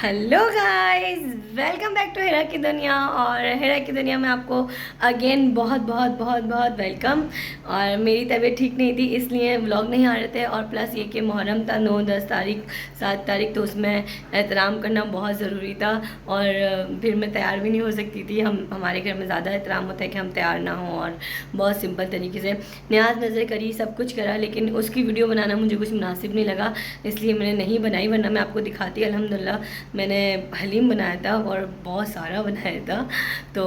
Hello guys, welcome back to Hira की दुनिया। और हिरा की दुनिया में आपको अगेन बहुत बहुत बहुत बहुत वेलकम। और मेरी तबीयत ठीक नहीं थी इसलिए व्लॉग नहीं आ रहे थे, और प्लस ये कि मुहर्रम था 9, 10 तारीख, 7 तारीख, तो उसमें एहतराम करना बहुत ज़रूरी था। और फिर मैं तैयार भी नहीं हो सकती थी। हमारे घर में ज़्यादा एहतराम होता है कि हम तैयार ना हों, और बहुत सिंपल तरीके से न्याज नज़र करी, सब कुछ करा, लेकिन उसकी वीडियो बनाना मुझे कुछ मुनासिब नहीं लगा, इसलिए मैंने नहीं बनाई। वरना मैं आपको दिखाती। अल्हम्दुलिल्लाह मैंने हलीम बनाया था और बहुत सारा बनाया था, तो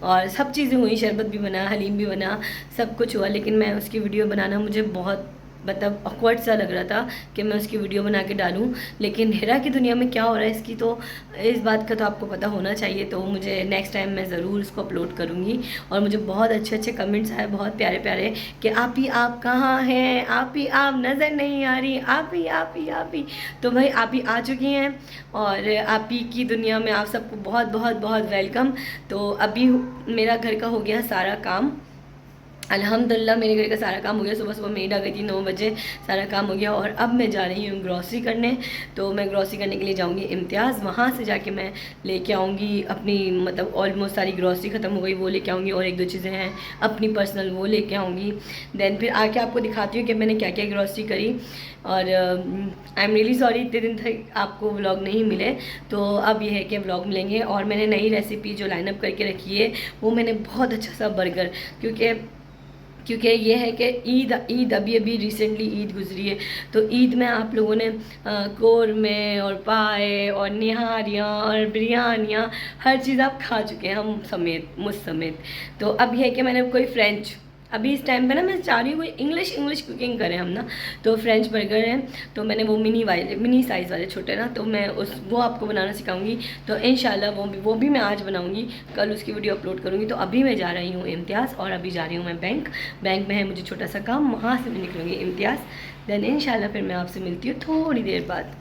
और सब चीज़ें हुई, शरबत भी बना, हलीम भी बना, सब कुछ हुआ। लेकिन मैं उसकी वीडियो बनाना मुझे बहुत मतलब ऑकवर्ड सा लग रहा था कि मैं उसकी वीडियो बना के डालूं। लेकिन हिरा की दुनिया में क्या हो रहा है इसकी तो इस बात का तो आपको पता होना चाहिए, तो मुझे नेक्स्ट टाइम मैं ज़रूर इसको अपलोड करूँगी। और मुझे बहुत अच्छे अच्छे कमेंट्स आए, बहुत प्यारे प्यारे, कि आप ही आप कहाँ हैं, आप ही आप नज़र नहीं आ रही, आप ही आप ही आप ही। तो भाई आप ही आ चुकी हैं, और आप ही की दुनिया में आप सबको बहुत बहुत बहुत वेलकम। तो अभी मेरा घर का हो गया सारा काम, अल्हम्दुलिल्लाह मेरे घर का सारा काम हो गया। सुबह सुबह मेड आ गई थी 9 बजे, सारा काम हो गया। और अब मैं जा रही हूँ ग्रॉसरी करने। तो मैं ग्रॉसरी करने के लिए जाऊँगी इम्तियाज़, वहाँ से जाके मैं लेके आऊँगी अपनी, मतलब ऑलमोस्ट सारी ग्रॉसरी ख़त्म हो गई, वो लेके आऊँगी। और 1-2 चीज़ें हैं अपनी पर्सनल, वो लेके आऊँगी। देन फिर आके आपको दिखाती हूँ कि मैंने क्या क्या ग्रॉसरी करी। और आई एम रियली सॉरी इतने दिन तक आपको व्लॉग नहीं मिले, तो अब ये है कि व्लॉग मिलेंगे। और मैंने नई रेसिपी जो लाइनअप करके रखी है, वो मैंने बहुत अच्छा सा बर्गर, क्योंकि ये है कि ईद अभी अभी रिसेंटली ईद गुजरी है, तो ईद में आप लोगों ने कोरमे और पाए और निहारियाँ और बिरयानियाँ, हर चीज़ आप खा चुके हैं, हम समेत, मुझ समेत। तो अब ये है कि मैंने कोई फ्रेंच, अभी इस टाइम पे ना मैं चाह रही हूँ कोई इंग्लिश कुकिंग करें हम ना, तो फ्रेंच बर्गर हैं, तो मैंने वो मिनी साइज़ वाले छोटे ना, तो मैं वो आपको बनाना सिखाऊंगी। तो इंशाल्लाह वो भी मैं आज बनाऊंगी, कल उसकी वीडियो अपलोड करूंगी। तो अभी मैं जा रही हूँ इम्तियाज़, और अभी जा रही हूँ मैं बैंक में है मुझे छोटा सा काम, वहाँ से मैं निकलूँगी इम्तियाज़। देन इंशाल्लाह फिर मैं आपसे मिलती हूँ थोड़ी देर बाद।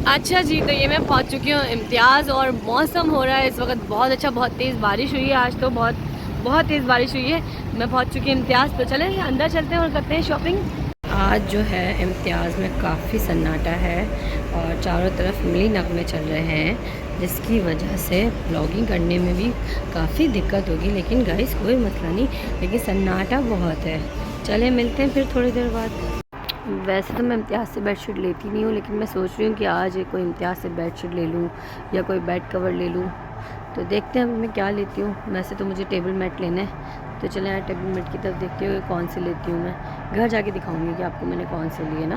अच्छा जी, तो ये मैं पहुंच चुकी हूँ इम्तियाज़, और मौसम हो रहा है इस वक्त बहुत अच्छा, बहुत तेज़ बारिश हुई है आज, तो बहुत बहुत तेज़ बारिश हुई है। मैं पहुंच चुकी हूँ इम्तियाज़, तो चलें अंदर चलते हैं और करते हैं शॉपिंग। आज जो है इम्तियाज़ में काफ़ी सन्नाटा है, और चारों तरफ मिली नगमे चल रहे हैं, जिसकी वजह से ब्लॉगिंग करने में भी काफ़ी दिक्कत होगी। लेकिन गाइस कोई मसला नहीं, लेकिन सन्नाटा बहुत है। चलें मिलते हैं फिर थोड़ी देर बाद। वैसे तो मैं इम्तियाज़ से बेडशीट लेती नहीं हूँ, लेकिन मैं सोच रही हूँ कि आज कोई इम्तियाज़ से बेडशीट ले लूँ या कोई बेड कवर ले लूँ। तो देखते हैं मैं क्या लेती हूँ। वैसे तो मुझे टेबल मैट लेना है, तो चलें यार टेबल मैट की तरफ देखती हूँ कौन सी लेती हूँ। मैं घर जाके दिखाऊँगी कि आपको मैंने कौन से लिए ना।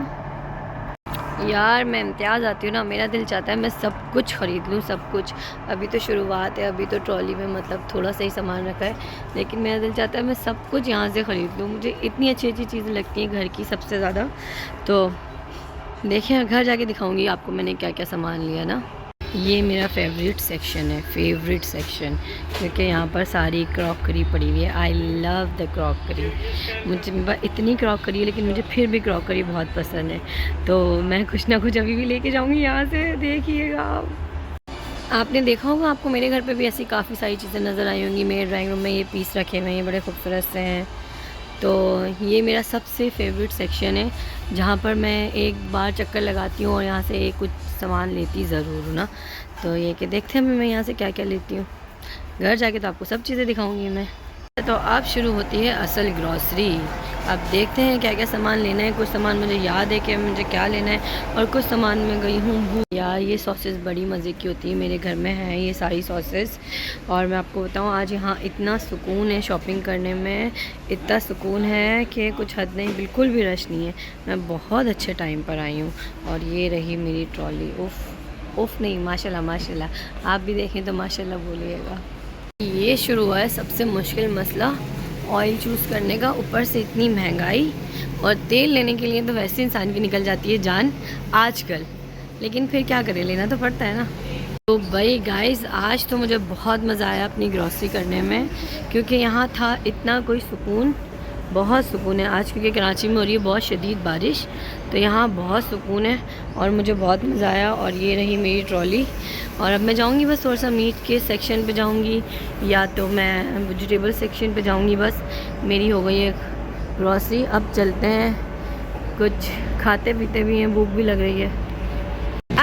यार मैं इम्तियाज़ आती हूँ ना, मेरा दिल चाहता है मैं सब कुछ ख़रीद लूँ, सब कुछ। अभी तो शुरुआत है, अभी तो ट्रॉली में मतलब थोड़ा सा ही सामान रखा है, लेकिन मेरा दिल चाहता है मैं सब कुछ यहाँ से ख़रीद लूँ। मुझे इतनी अच्छी अच्छी चीज़ें लगती हैं घर की सबसे ज़्यादा। तो देखिए घर जाके दिखाऊंगी आपको मैंने क्या क्या सामान लिया ना। ये मेरा फेवरेट सेक्शन है, फेवरेट सेक्शन, क्योंकि यहाँ पर सारी क्रॉकरी पड़ी हुई है। I love the crockery. मुझे मेरे पास इतनी क्रॉकरी है, लेकिन मुझे फिर भी क्रॉकरी बहुत पसंद है, तो मैं कुछ ना कुछ अभी भी लेके जाऊँगी यहाँ से, देखिएगा आप। आपने देखा होगा, आपको मेरे घर पे भी ऐसी काफ़ी सारी चीज़ें नज़र आई होंगी। मेरे ड्राइंग रूम में ये पीस रखे हुए हैं, बड़े खूबसूरत से हैं। तो ये मेरा सबसे फेवरेट सेक्शन है, जहाँ पर मैं एक बार चक्कर लगाती हूँ और यहाँ से कुछ सामान लेती ज़रूर हूँ ना। तो ये कि देखते हैं मैं यहाँ से क्या क्या लेती हूँ। घर जाके तो आपको सब चीज़ें दिखाऊंगी मैं। तो अब शुरू होती है असल ग्रॉसरी। अब देखते हैं क्या क्या सामान लेना है। कुछ सामान मुझे याद है कि मुझे क्या लेना है, और कुछ सामान में गई हूँ यार। ये सॉसेस बड़ी मज़े की होती है, मेरे घर में है ये सारी सॉसेस। और मैं आपको बताऊँ आज यहाँ इतना सुकून है शॉपिंग करने में, इतना सुकून है कि कुछ हद नहीं, बिल्कुल भी रश नहीं है। मैं बहुत अच्छे टाइम पर आई हूँ। और ये रही मेरी ट्रॉली। उफ़ नहीं, माशाल्लाह माशाल्लाह, आप भी देखें तो माशाल्लाह बोलिएगा। ये शुरू हुआ है सबसे मुश्किल मसला ऑयल चूज़ करने का, ऊपर से इतनी महंगाई। और तेल लेने के लिए तो वैसे इंसान की निकल जाती है जान आजकल, लेकिन फिर क्या करें, लेना तो पड़ता है ना। तो भाई गाइस आज तो मुझे बहुत मज़ा आया अपनी ग्रॉसरी करने में, क्योंकि यहाँ था इतना कोई सुकून, बहुत सुकून है आज, क्योंकि कराची में हो रही है बहुत शदीद बारिश, तो यहाँ बहुत सुकून है और मुझे बहुत मज़ा आया। और ये रही मेरी ट्रॉली। और अब मैं जाऊँगी बस थोड़ा सा मीट के सेक्शन पे जाऊँगी, या तो मैं वेजिटेबल सेक्शन पे जाऊँगी। बस मेरी हो गई है ग्रॉसरी। अब चलते हैं, कुछ खाते पीते भी हैं, भूख भी लग रही है।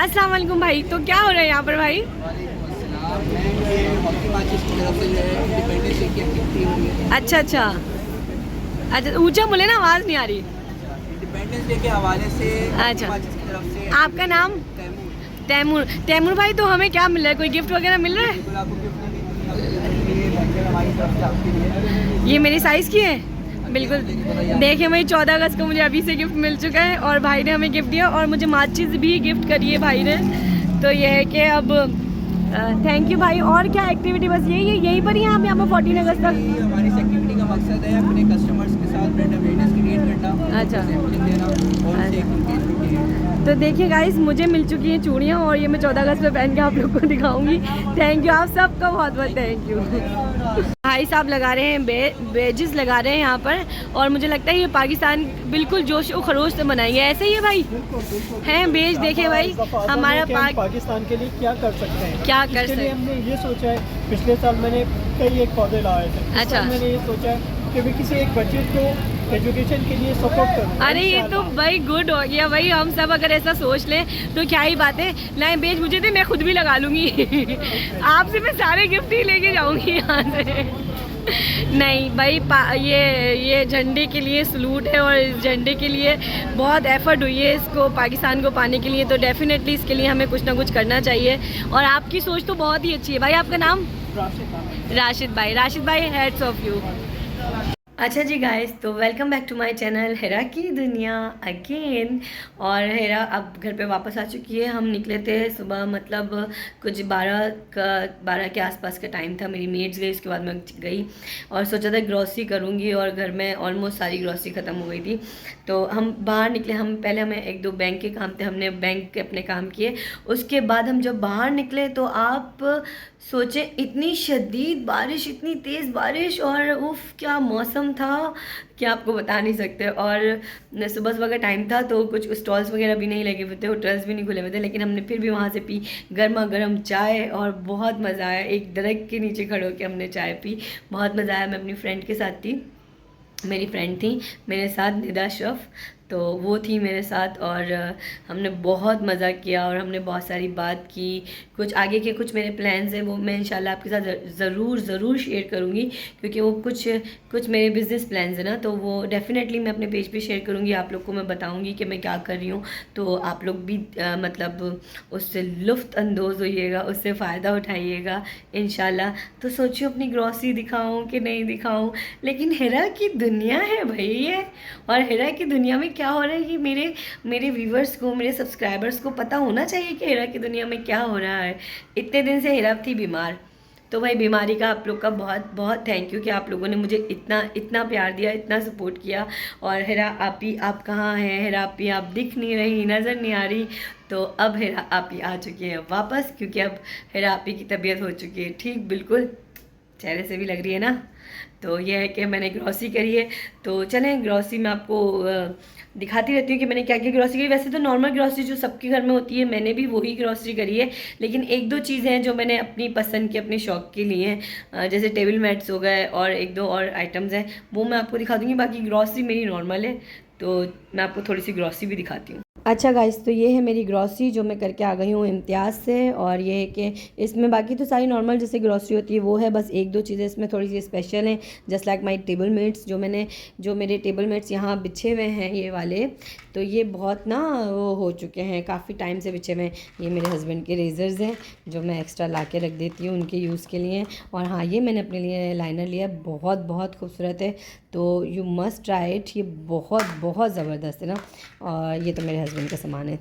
अस्सलाम वालेकुम भाई। तो क्या हो रहा है यहाँ पर भाई? अच्छा अच्छा अच्छा, ऊंचा बोले ना, आवाज़ नहीं आ रही। इंडिपेंडेंस डे के हवाले से अच्छा, की तरफ से आपका नाम? तैमूर। तैमूर भाई, तो हमें क्या मिल रहा है? कोई गिफ्ट वगैरह मिल रहा है? बिल्कुल आपको गिफ्ट मिलेगी हमारी तरफ से आपके लिए। ये मेरी साइज़ की है बिल्कुल। देखिए भाई, 14 अगस्त को मुझे अभी से गिफ्ट मिल चुका है और भाई ने हमें गिफ्ट दिया और मुझे माचिस भी गिफ्ट करी है भाई ने। तो ये है कि अब थैंक यू भाई। और क्या एक्टिविटी? बस यही है, यहीं पर ही हैं आप यहाँ पर 14 अगस्त तक? हमारी एक्टिविटी का मकसद है अपने कस्टमर्स के साथ ब्रांड अवेयरनेस क्रिएट करना, अच्छा। सैम्पलिंग देना और उनसे एक engagement। तो देखिए गाइस, मुझे मिल चुकी हैं चूड़ियाँ और ये मैं 14 अगस्त पे पहन के आप लोग को दिखाऊंगी। थैंक यू, आप सबका बहुत बहुत थैंक यू। भाई साहब लगा रहे हैं बेजेस लगा रहे हैं यहाँ पर, और मुझे लगता है ये पाकिस्तान बिल्कुल जोश और खरोश से बनाएंगे। ऐसे ही है भाई? हैं बेज। देखिए भाई, हमारा पाकिस्तान के लिए क्या कर सकते हैं, क्या कर इसके सकते लिए हमने ये सोचा है। पिछले साल मैंने कई एक पौधे लगाए थे। अच्छा। मैंने ये सोचा है कि मैं किसी एक बच्चे को एजुकेशन के लिए सपोर्ट करूँ। अरे ये तो भाई गुड हो गया भाई। हम सब अगर ऐसा सोच लें तो क्या ही बात है। लाए बेच मुझे दे, मैं खुद भी लगा लूँगी। आपसे मैं सारे गिफ्ट ही लेके जाऊँगी यहाँ से। नहीं भाई, ये झंडे के लिए सलूट है और इस झंडे के लिए बहुत एफर्ट हुई है इसको पाकिस्तान को पाने के लिए। तो डेफिनेटली इसके लिए हमें कुछ ना कुछ करना चाहिए और आपकी सोच तो बहुत ही अच्छी है भाई। आपका नाम? राशिद भाई। राशिद भाई, हेड्स ऑफ यू। अच्छा जी गाइस, तो welcome back to my channel Hira की दुनिया अगेन। और हिरा अब घर पे वापस आ चुकी है। हम निकले थे सुबह, मतलब कुछ 12 के आसपास का टाइम था। मेरी मेड्स गई, उसके बाद मैं गई और सोचा था ग्रॉसरी करूँगी और घर में ऑलमोस्ट सारी ग्रॉसरी ख़त्म हो गई थी। तो हम बाहर निकले। हमें 1-2 बैंक के काम थे, हमने बैंक के अपने काम किए। उसके बाद हम जब बाहर निकले तो आप सोचें, इतनी शदीद बारिश, इतनी तेज़ बारिश, और उफ़ क्या मौसम था कि आपको बता नहीं सकते। और सुबह सुबह का टाइम था तो कुछ स्टॉल्स वगैरह भी नहीं लगे हुए थे, होटल्स भी नहीं खुले हुए थे, लेकिन हमने फिर भी वहाँ से पी गर्मा गर्म चाय और बहुत मज़ा आया। एक दरख्त के नीचे खड़े होकर हमने चाय पी, बहुत मज़ा आया। मैं अपनी फ्रेंड के साथ थी, मेरी फ्रेंड थी मेरे साथ, निदा श्रफ, तो वो थी मेरे साथ और हमने बहुत मज़ा किया और हमने बहुत सारी बात की। कुछ आगे के कुछ मेरे प्लान्स हैं, वो मैं इंशाल्लाह आपके साथ ज़रूर शेयर करूँगी, क्योंकि वो कुछ मेरे बिज़नेस प्लान्स हैं ना, तो वो डेफ़िनेटली मैं अपने पेज पे शेयर करूँगी। आप लोग को मैं बताऊँगी कि मैं क्या कर रही हूँ, तो आप लोग भी मतलब उससे लुफ्त अंदोज़ होइएगा, उससे फ़ायदा उठाइएगा इंशाल्लाह। तो सोचियो अपनी ग्रॉसरी दिखाऊँ कि नहीं दिखाऊँ, लेकिन हिरा की दुनिया है भाई ये। और हिरा की दुनिया में क्या हो रहा है, ये मेरे व्यूवर्स को, मेरे सब्सक्राइबर्स को पता होना चाहिए कि हिरा की दुनिया में क्या हो रहा है। इतने दिन से हिरा थी बीमार, तो भाई बीमारी का आप लोग का बहुत बहुत थैंक यू कि आप लोगों ने मुझे इतना प्यार दिया, इतना सपोर्ट किया। और हिरा आपी, आप कहाँ हैं? हिरा आपी आप दिख नहीं रही, नज़र नहीं आ रही। तो अब हिरा आपी आ चुकी है वापस, क्योंकि अब हिरा आपी की तबीयत हो चुकी है ठीक, बिल्कुल चेहरे से भी लग रही है ना। तो यह है कि मैंने ग्रॉसरी करी है। तो चलें, ग्रॉसरी में आपको दिखाती रहती हूँ कि मैंने क्या क्या ग्रॉसरी करी। वैसे तो नॉर्मल ग्रॉसरी जो सबके घर में होती है, मैंने भी वही ग्रॉसरी करी है, लेकिन 1-2 चीज़ें हैं जो मैंने अपनी पसंद की, अपने शौक़ के लिए हैं, जैसे टेबल मैट्स हो गए और 1-2 और आइटम्स हैं, वो मैं आपको दिखा दूँगी। बाकी ग्रॉसरी मेरी नॉर्मल है, तो मैं आपको थोड़ी सी ग्रॉसरी भी दिखाती हूँ। अच्छा गाइस, तो ये है मेरी ग्रॉसरी जो मैं करके आ गई हूँ इम्तियाज़ से। और ये है कि इसमें बाकी तो सारी नॉर्मल जैसे ग्रॉसरी होती है वो है, बस 1-2 चीज़ें इसमें थोड़ी सी स्पेशल हैं, just like my table mates. जो मेरे टेबल मेट्स यहाँ बिछे हुए हैं ये वाले, तो ये बहुत ना वो हो चुके हैं, काफ़ी टाइम से बिछे हुए हैं। ये मेरे हस्बैंड के रेज़र्स हैं जो मैं एक्स्ट्रा ला के रख देती हूँ उनके यूज़ के लिए। और हाँ, ये मैंने अपने लिए लाइनर लिया, बहुत खूबसूरत है, तो यू मस्ट ट्राई इट। ये बहुत ज़बरदस्त है ना। और ये तो मेरे हस्बैंड का सामान है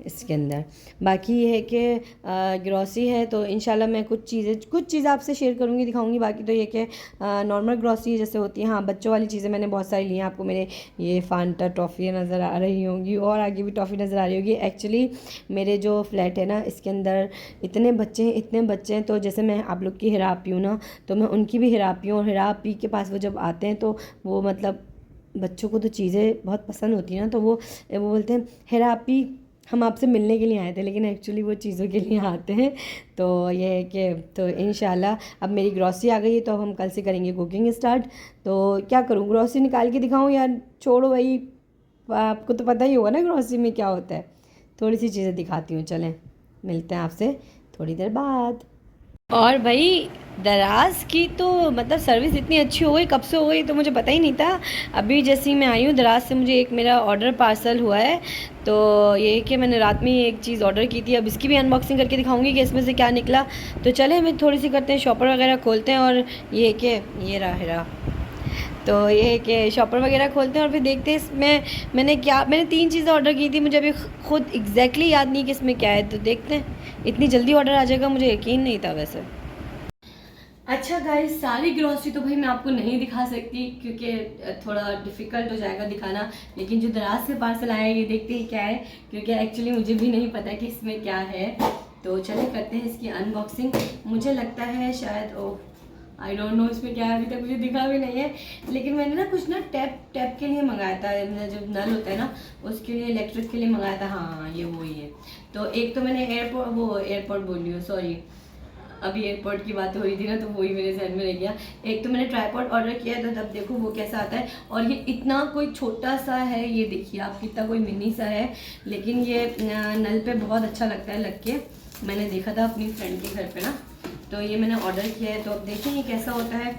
इसके अंदर। बाकी ये है कि ग्रॉसरी है, तो इंशाल्लाह मैं कुछ चीज़ें आपसे शेयर करूँगी, दिखाऊंगी। बाकी तो ये कि नॉर्मल ग्रॉसरी जैसे होती है। हाँ, बच्चों वाली चीज़ें मैंने बहुत सारी ली हैं। आपको मेरे ये फांटा टॉफ़ी नज़र आ रही होंगी और आगे भी टॉफ़ी नज़र आ रही होगी। एक्चुअली मेरे जो फ्लैट है ना, इसके अंदर इतने बच्चे हैं, तो जैसे मैं आप लोग की हिरापी हूँ ना, तो मैं उनकी भी हिरापी हूँ। और हिरापी के पास वो जब आते हैं तो वो मतलब बच्चों को तो चीज़ें बहुत पसंद होती हैं ना, तो वो बोलते हैं हिरापी हम आपसे मिलने के लिए आए थे, लेकिन एक्चुअली वो चीज़ों के लिए आते हैं। तो ये है कि तो इंशाल्लाह अब मेरी ग्रॉसरी आ गई है, तो अब हम कल से करेंगे कुकिंग स्टार्ट। तो क्या करूँ, ग्रॉसरी निकाल के दिखाऊँ या छोड़ो भाई, आपको तो पता ही होगा ना ग्रॉसरी में क्या होता है। थोड़ी सी चीज़ें दिखाती हूँ। चलें, मिलते हैं आपसे थोड़ी देर बाद। और भाई दराज की तो मतलब सर्विस इतनी अच्छी हो गई, कब से हो गई तो मुझे पता ही नहीं था। अभी जैसे ही मैं आई हूँ दराज से, मुझे एक मेरा ऑर्डर पार्सल हुआ है। तो ये कि मैंने रात में ही एक चीज़ ऑर्डर की थी, अब इसकी भी अनबॉक्सिंग करके दिखाऊंगी कि इसमें से क्या निकला। तो चले हमें थोड़ी सी करते हैं, शॉपर वगैरह खोलते हैं। और ये कि ये रहा तो ये कि शॉपर वगैरह खोलते हैं और फिर देखते हैं इसमें मैंने 3 चीज़ें ऑर्डर की थी। मुझे अभी खुद एग्जैक्टली याद नहीं कि इसमें क्या है, तो देखते हैं। इतनी जल्दी ऑर्डर आ जाएगा मुझे यकीन नहीं था वैसे। अच्छा गाइस, सारी ग्रॉसरी तो भाई मैं आपको नहीं दिखा सकती क्योंकि थोड़ा डिफ़िकल्ट हो जाएगा दिखाना। लेकिन जो दराज से पार्सल आया है ये देखते हैं क्या है, क्योंकि एक्चुअली मुझे भी नहीं पता कि इसमें क्या है। तो चले करते हैं इसकी अनबॉक्सिंग। मुझे लगता है शायद आई डोंट नो इसमें क्या है, अभी तक मुझे दिखा भी नहीं है। लेकिन मैंने ना कुछ ना टैप के लिए मंगाया था, जो नल होता है ना उसके लिए, इलेक्ट्रिक के लिए मंगाया था। हाँ ये वही है। तो एक तो मैंने एयरपोर्ट बोल रही हूँ, सॉरी, अभी एयरपोर्ट की बात हो रही थी ना तो वही मेरे जहन में रह गया। एक तो मैंने ट्राइपॉड ऑर्डर किया है, तो तब देखो वो कैसा आता है। और ये इतना कोई छोटा सा है, ये देखिए आप, कितना कोई मिनी सा है। लेकिन ये नल पे बहुत अच्छा लगता है लग के। मैंने देखा था अपनी फ्रेंड के घर पे ना, तो ये मैंने ऑर्डर किया है। तो अब देखें ये कैसा होता है।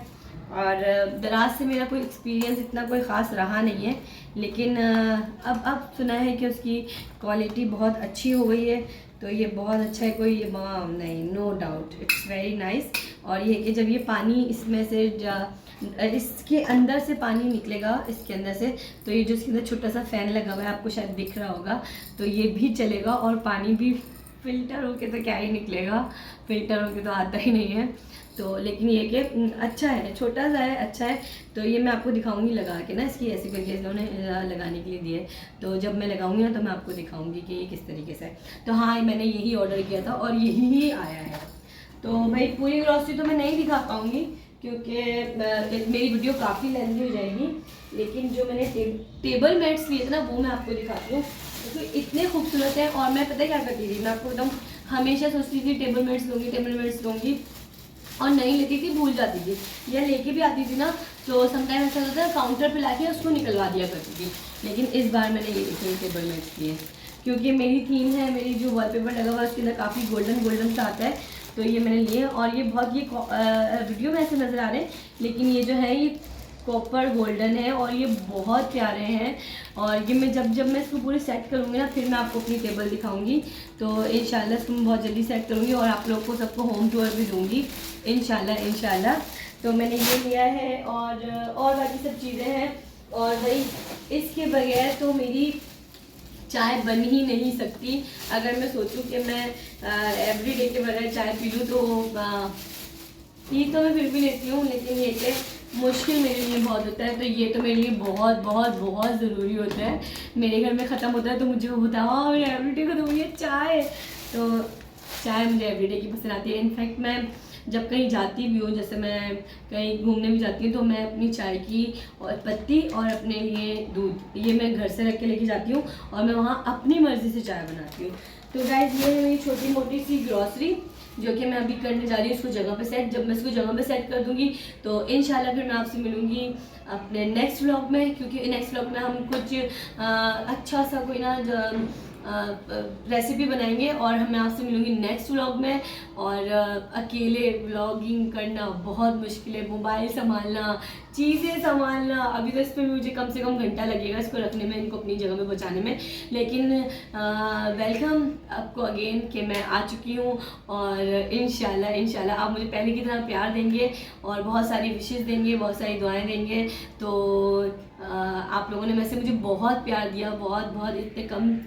और दराज से मेरा कोई एक्सपीरियंस इतना कोई ख़ास रहा नहीं है, लेकिन अब सुना है कि उसकी क्वालिटी बहुत अच्छी हो गई है। तो ये बहुत अच्छा है, कोई ये नहीं, no doubt it's very nice. और ये कि जब ये पानी इसमें से इसके अंदर से पानी निकलेगा इसके अंदर से, तो ये जो इसके अंदर छोटा सा फ़ैन लगा हुआ है आपको शायद दिख रहा होगा, तो ये भी चलेगा। और पानी भी फ़िल्टर होके तो क्या ही निकलेगा, फ़िल्टर होके तो आता ही नहीं है। तो लेकिन ये कि अच्छा है, छोटा सा है, अच्छा है। तो ये मैं आपको दिखाऊंगी लगा के ना, इसकी ऐसी करके इन्होंने लगाने के लिए दिए। तो जब मैं लगाऊंगी ना तो मैं आपको दिखाऊंगी कि ये किस तरीके से है। तो हाँ, मैंने यही ऑर्डर किया था और यही ही आया है। तो भाई पूरी ग्रॉसरी तो मैं नहीं दिखा पाऊँगी क्योंकि मेरी वीडियो काफ़ी लेंथी हो जाएगी। लेकिन जो मैंने टेबल मैट्स लिए थे ना वो मैं आपको दिखाती हूँ। तो इतने खूबसूरत हैं। और मैं पता क्या करती थी, मैं आपको बताऊँ, हमेशा सोचती थी टेबल मैट्स लूँगी और नहीं लेती थी, भूल जाती थी, या लेके भी आती थी ना तो समटाइम ऐसा होता है काउंटर पे लाके उसको निकलवा दिया करती थी। लेकिन इस बार मैंने ये देखे टेबल मैट्स लिए क्योंकि मेरी थीम है, मेरी जो वॉलपेपर लगा हुआ है उसके अंदर काफ़ी गोल्डन सा आता है। तो ये मैंने लिए और ये बहुत, ये वीडियो में ऐसे नज़र आ रहे हैं लेकिन ये जो है ये कॉपर गोल्डन है और ये बहुत प्यारे हैं। और ये मैं जब मैं इसको पूरी सेट करूँगी ना फिर मैं आपको अपनी टेबल दिखाऊंगी। तो इंशाल्लाह इसको मैं बहुत जल्दी सेट करूँगी और आप लोग को सबको होम टूर भी दूँगी इंशाल्लाह। तो मैंने ये लिया है और बाकी सब चीज़ें हैं। और भाई इसके बगैर तो मेरी चाय बन ही नहीं सकती। अगर मैं सोचूं कि मैं एवरीडे के बगैर चाय पी लूँ तो पी तो मैं फिर भी लेती हूँ, लेकिन ये कि मुश्किल मेरे लिए बहुत होता है। तो ये तो मेरे लिए बहुत बहुत बहुत ज़रूरी होता है। मेरे घर में ख़त्म होता है तो मुझे होता है हाँ मैं एवरीडे को दूँगी चाय। तो चाय मुझे एवरीडे की पसंद आती है। इनफैक्ट मैं जब कहीं जाती भी हूँ, जैसे मैं कहीं घूमने भी जाती हूँ, तो मैं अपनी चाय की और पत्ती और अपने लिए दूध ये मैं घर से रख के लेके जाती हूँ और मैं वहाँ अपनी मर्ज़ी से चाय बनाती हूँ। तो गाइस ये है मेरी छोटी मोटी सी ग्रॉसरी जो कि मैं अभी करने जा रही हूँ इसको जगह पे सेट। जब मैं इसको जगह पे सेट कर दूँगी तो इंशाल्लाह फिर मैं आपसे मिलूँगी अपने नेक्स्ट व्लॉग में, क्योंकि नेक्स्ट व्लॉग में हम कुछ अच्छा सा कोई ना रेसिपी बनाएंगे और मैं आपसे मिलूँगी नेक्स्ट व्लॉग में। और अकेले व्लॉगिंग करना बहुत मुश्किल है, मोबाइल संभालना, चीज़ें संभालना। अभी तो इस पर मुझे कम से कम घंटा लगेगा इसको रखने में, इनको अपनी जगह में पहुँचाने में। लेकिन वेलकम आपको अगेन कि मैं आ चुकी हूँ और इंशाल्लाह आप मुझे पहले की तरह प्यार देंगे और बहुत सारी विशेज़ देंगे, बहुत सारी दुआएं देंगे। तो आप लोगों ने वैसे मुझे बहुत प्यार दिया, बहुत इतने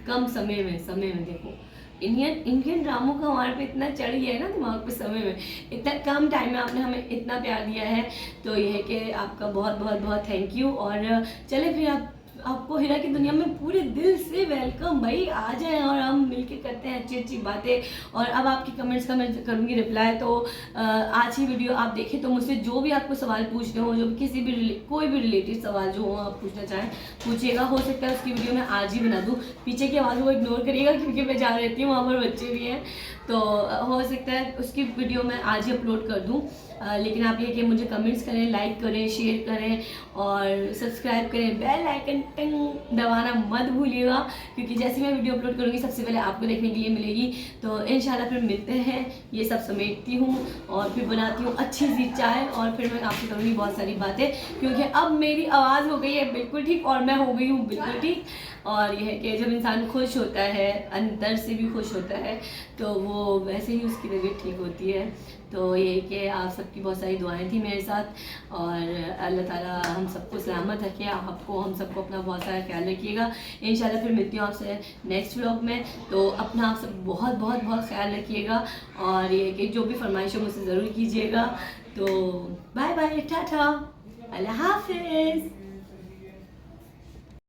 कम समय में देखो इंडियन ड्रामों का हमारे पे इतना चढ़ गया है ना दिमाग पे, समय में इतना कम टाइम में आपने हमें इतना प्यार दिया है। तो ये है कि आपका बहुत थैंक यू। और चले फिर आपको हीरा की दुनिया में पूरे दिल से वेलकम। भाई आ जाएं और हम मिलके करते हैं अच्छी बातें। और अब आपकी कमेंट्स का मैं करूँगी रिप्लाई। तो आज ही वीडियो आप देखें तो मुझसे जो भी आपको सवाल पूछने हो, जो किसी भी कोई भी रिलेटेड सवाल जो हो आप पूछना चाहें पूछिएगा। हो सकता है उसकी वीडियो मैं आज ही बना दूँ। पीछे की आवाज़ को इग्नोर करिएगा क्योंकि मैं जहाँ रहती हूँ वहाँ पर बच्चे भी हैं, तो हो सकता है उसकी वीडियो मैं आज ही अपलोड कर दूँ। लेकिन आप ये कि मुझे कमेंट्स करें, लाइक करें, शेयर करें और सब्सक्राइब करें, बेल आइकन टंग दबाना मत भूलिएगा, क्योंकि जैसे मैं वीडियो अपलोड करूँगी सबसे पहले आपको देखने के लिए मिलेगी। तो इंशाल्लाह फिर मिलते हैं। ये सब समेटती हूँ और फिर बनाती हूँ अच्छी सी चाय और फिर मैं आपसे करूँगी बहुत सारी बातें, क्योंकि अब मेरी आवाज़ हो गई है बिल्कुल ठीक और मैं हो गई हूँ बिल्कुल ठीक। और यह है कि जब इंसान खुश होता है, अंदर से भी खुश होता है, तो वो वैसे ही उसकी तबीयत ठीक होती है। तो ये है कि आप सबकी बहुत सारी दुआएं थी मेरे साथ और अल्लाह ताला हम सबको सलामत रखे, आपको हम सबको अपना बहुत सारा ख्याल रखिएगा। इंशाल्लाह फिर मिलती हूँ आपसे नेक्स्ट व्लॉग में। तो अपना आप सब बहुत बहुत बहुत ख्याल रखिएगा और ये कि जो भी फरमाइश हो मुझसे ज़रूर कीजिएगा। तो बाय बाय, टाटा, अल्लाह हाफिज़।